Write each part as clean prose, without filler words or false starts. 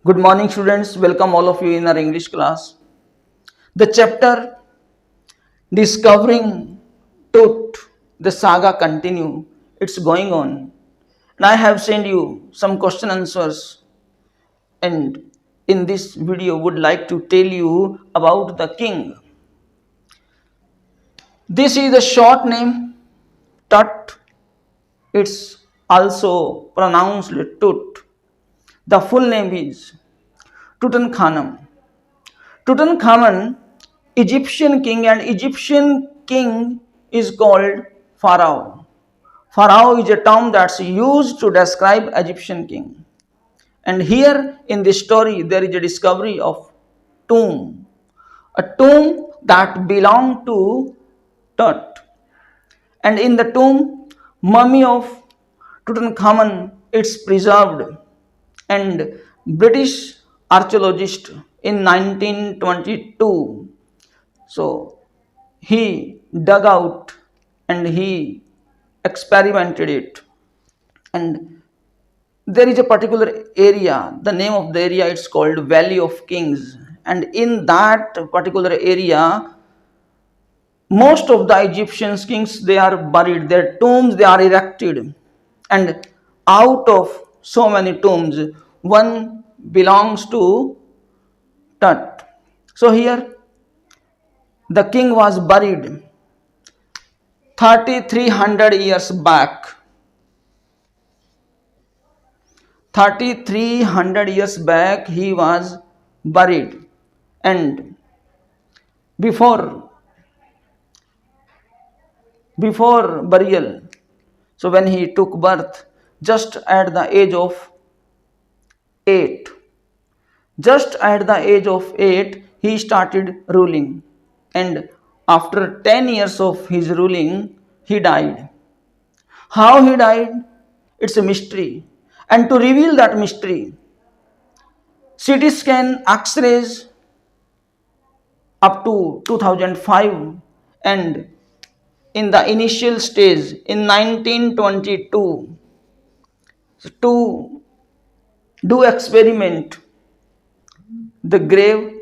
Good morning, students. Welcome all of you in our English class. The chapter Discovering Tut, the saga continue. It's going on. And I have sent you some question answers, and in this video would like to tell you about the king. This is the short name Tut. It's also pronounced Tut. The full name is Tutankhamun. Tutankhamun, Egyptian king, and Egyptian king is called Pharaoh. Pharaoh is a term that's used to describe Egyptian king. And here in this story, there is a discovery of tomb, a tomb that belonged to Tut. And in the tomb, mummy of Tutankhamun, it's preserved. And British archaeologist in 1922, so he dug out and he experimented it, and there is a particular area, the name of the area it's called Valley of Kings, and in that particular area most of the Egyptian kings, they are buried, their tombs they are erected, and out of so many tombs one belongs to Tut. So here the king was buried 3300 years back. 3300 years back he was buried, and before burial, so when he took birth just at the age of 8, just at the age of 8 he started ruling, and after 10 years of his ruling he died. How he died, it's a mystery, and to reveal that mystery, CT scan, X-rays up to 2005, and in the initial stage in 1922, to do experiment, the grave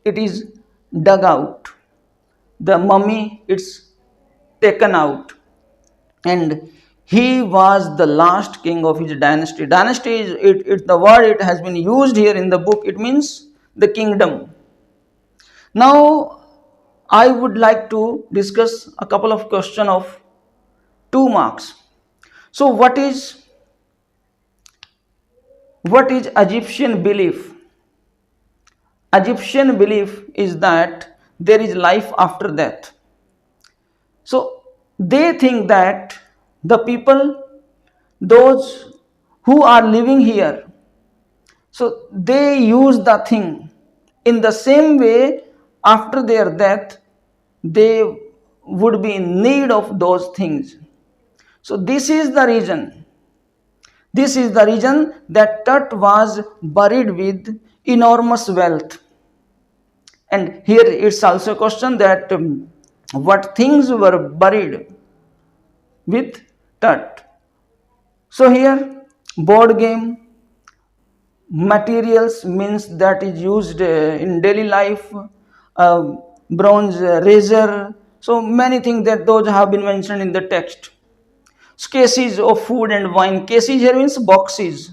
it is dug out, the mummy it's taken out, and he was the last king of his dynasty. Dynasty is the word it has been used here in the book, it means the kingdom. Now I would like to discuss a couple of questions of 2 marks. So what is Egyptian belief? Egyptian belief is that there is life after death. So they think that the people, those who are living here, so they use the thing in the same way after their death they would be in need of those things. So this is the reason that Tut was buried with enormous wealth. And here it's also a question that what things were buried with Tut. So here board game materials means that is used in daily life, bronze razor, so many things that those have been mentioned in the text. So cases of food and wine, cases here means boxes.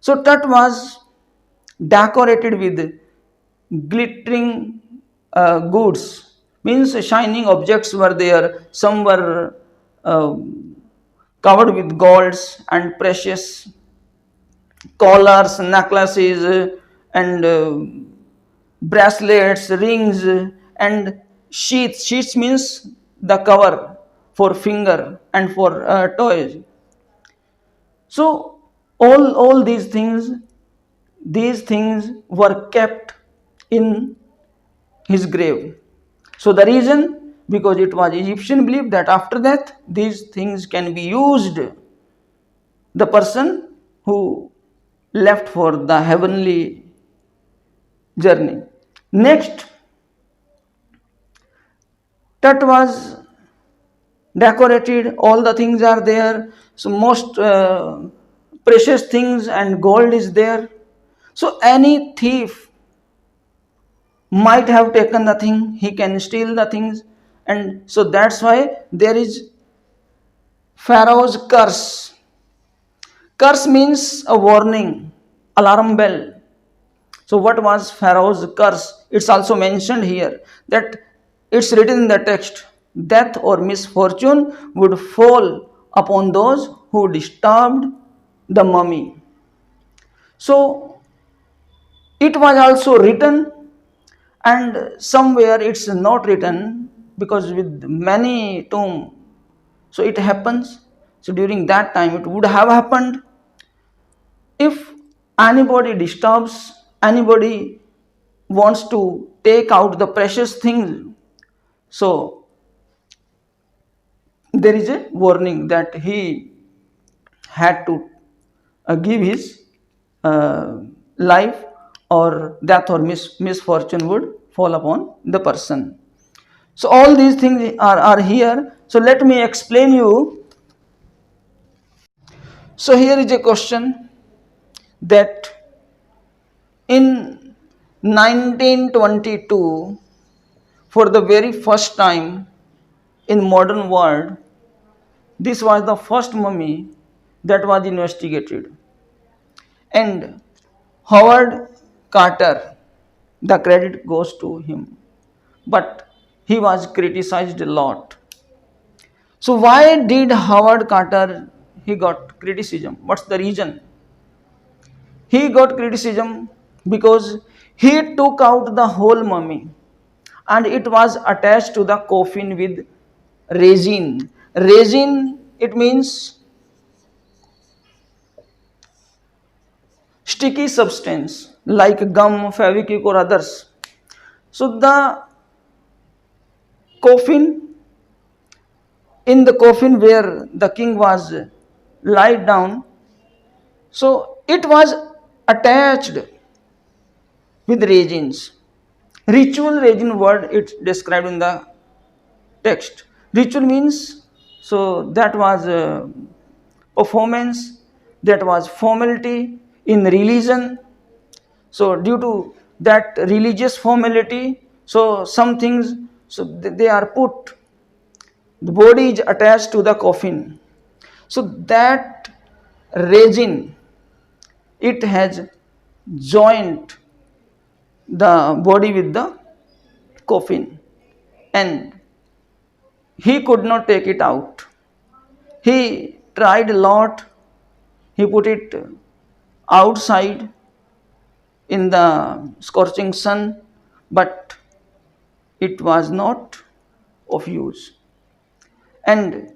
So Tut was decorated with glittering goods, means shining objects were there, some were covered with golds and precious collars, necklaces, and bracelets, rings, and sheaths. Sheaths means the cover for finger and for toys. So all these things were kept in his grave. So the reason, because it was Egyptian belief that after death these things can be used, the person who left for the heavenly journey. Next, Tut was decorated, all the things are there, so most precious things and gold is there, So any thief might have taken the thing, he can steal the things, and so that's why there is Pharaoh's curse. Curse means a warning, alarm bell. So what was Pharaoh's curse? It's also mentioned here that it's written in the text, death or misfortune would fall upon those who disturbed the mummy. So it was also written, and somewhere it's not written because with many tomb, so it happens. So during that time it would have happened. If anybody disturbs, anybody wants to take out the precious things, so there is a warning that he had to give his uh, life, or death or misfortune would fall upon the person. So all these things are here. So let me explain you. So here is a question that in 1922, for the very first time in modern world, this was the first mummy that was investigated. And Howard Carter, the credit goes to him. But he was criticized a lot. So why did Howard Carter he got criticism? What's the reason? He got criticism because he took out the whole mummy and it was attached to the coffin with resin. Resin, it means sticky substance like gum, Fevikwik or others. So the coffin, in the coffin where the king was lied down, so it was attached with resins. Ritual resin word it's described in the text. Ritual means, so that was performance, that was formality in religion. So due to that religious formality, so some things, so they are put, the body is attached to the coffin. So that resin, it has joined the body with the coffin, and he could not take it out. He tried a lot, he put it outside in the scorching sun, but it was not of use. And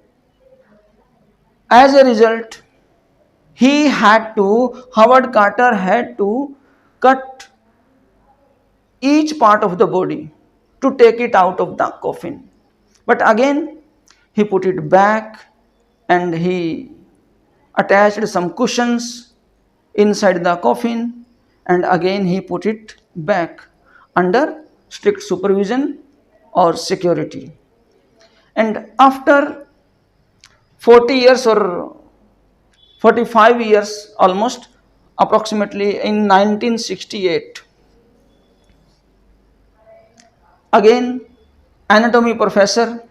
as a result, Howard Carter had to cut each part of the body to take it out of the coffin. But again, he put it back and he attached some cushions inside the coffin, and again he put it back under strict supervision or security. And after 40 years or 45 years almost, approximately in 1968, again anatomy professor,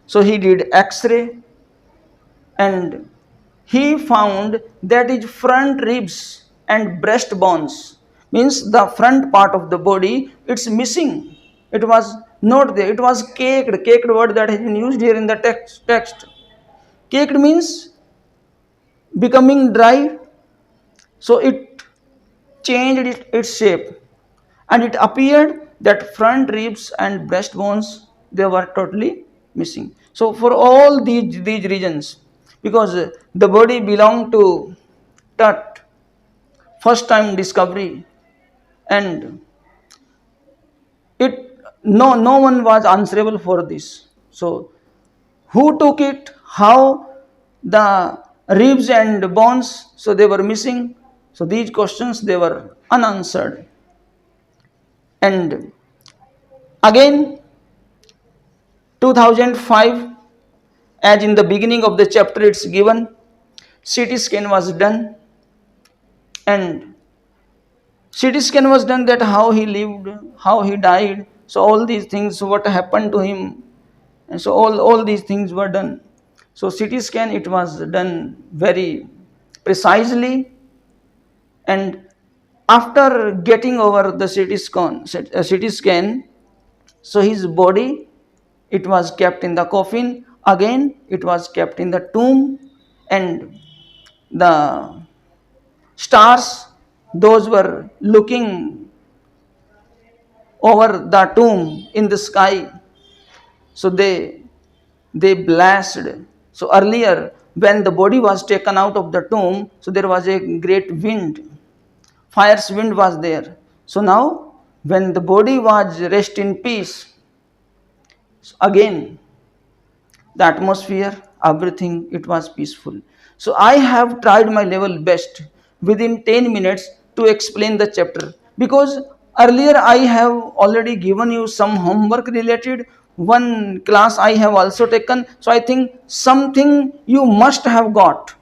so he did x-ray and he found that is front ribs and breast bones, means the front part of the body, it's missing. It was not there, it was caked word that has been used here in the text. Caked means becoming dry, so it changed its shape, and it appeared that front ribs and breast bones, they were totally missing. So for all these reasons, because the body belonged to Tut, first time discovery, and it, no one was answerable for this. So who took it, how the ribs and bones, so they were missing, so these questions they were unanswered. And again 2005, as in the beginning of the chapter it's given, CT scan was done, and CT scan was done, that how he lived, how he died. So all these things, what happened to him, and so all these things were done. So CT scan, it was done very precisely, and after getting over the CT scan, so his body, it was kept in the coffin. Again, it was kept in the tomb, and the stars, those were looking over the tomb in the sky. So they blessed. So earlier, when the body was taken out of the tomb, so there was a great wind, fire's wind was there. So now, when the body was rest in peace, so again the atmosphere, everything, it was peaceful. So I have tried my level best within 10 minutes to explain the chapter, because earlier I have already given you some homework related, one class I have also taken. So I think something you must have got.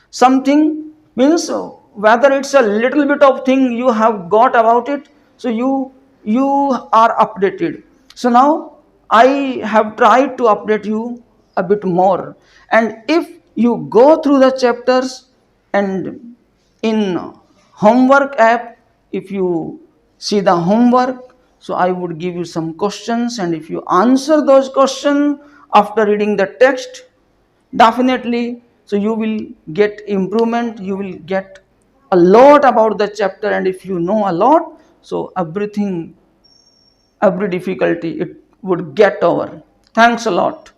Something means, whether it's a little bit of thing you have got about it, so you are updated. So now I have tried to update you a bit more, and if you go through the chapters, and in homework app, if you see the homework, so I would give you some questions, and if you answer those questions after reading the text, definitely, so you will get improvement, you will get a lot about the chapter, and if you know a lot, so everything, every difficulty, it would get over. Thanks a lot.